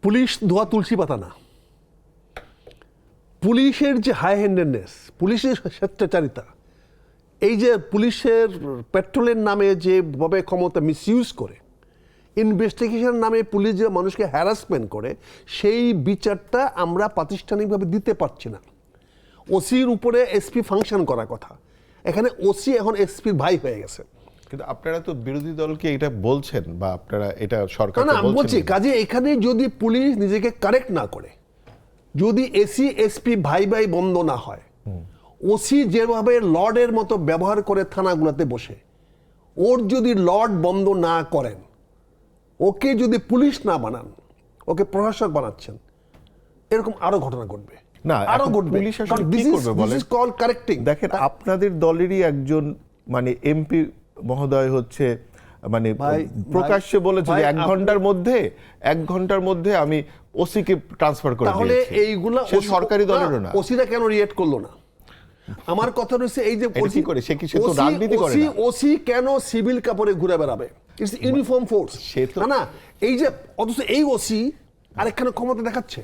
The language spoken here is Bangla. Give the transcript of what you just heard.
পুলিশ ধোয়া তুলসী পাতা না। পুলিশের যে হাই হ্যান্ডেডনেস, পুলিশের স্বেচ্ছাচারিতা, এই যে পুলিশের পেট্রোলের নামে যেভাবে ক্ষমতা মিসইউজ করে, ইনভেস্টিগেশন নামে পুলিশ যে মানুষকে হ্যারাসমেন্ট করে, সেই বিচারটা আমরা প্রাতিষ্ঠানিকভাবে দিতে পারছি না। ওসির উপরে এসপি ফাংশন করার কথা, এখানে ওসি এখন এসপির ভাই হয়ে গেছে। কিন্তু আপনারা তো বিরোধী দলকে এটা বলছেন, বা আপনারা এটা সরকার না, বলছি কাজে এখানে যদি পুলিশ নিজেকে কারেক্ট না করে, যদি এসি এসপি ভাই ভাই বন্ধ না হয়, ওসি যেভাবে লর্ডের মতো ব্যবহার করে থানাগুলোতে বসে, ওর যদি লর্ড বন্ধ না করেন, ওকে যদি পুলিশ না বানান, ওকে প্রশাসক বানাচ্ছেন, এরকম আরো ঘটনা ঘটবে। না, আরো ঘটবে। পুলিশ আসলে কি করবে বলেন? দেখেন, আপনাদের দলেরই একজন মানে এমপি মহোদয় হচ্ছে মানে প্রকাশ্যে বলেছে যে 1 ঘন্টার মধ্যে আমি ওসিকে ট্রান্সফার করে দিয়েছি। তাহলে এইগুলা সরকারি দলেরও না, ওসিরা কেন রিয়েক্ট করলো না? আমার কথা হচ্ছে এই যে ওসি করে, সে কি সে তো রাজনীতি করে না। ওসি কেন সিভিল কাপড়ে ঘুরে বেড়াবে? It's uniform force. না, এই যে অথচ এই ওসি আরেকখানে ক্ষমতা দেখাচ্ছে।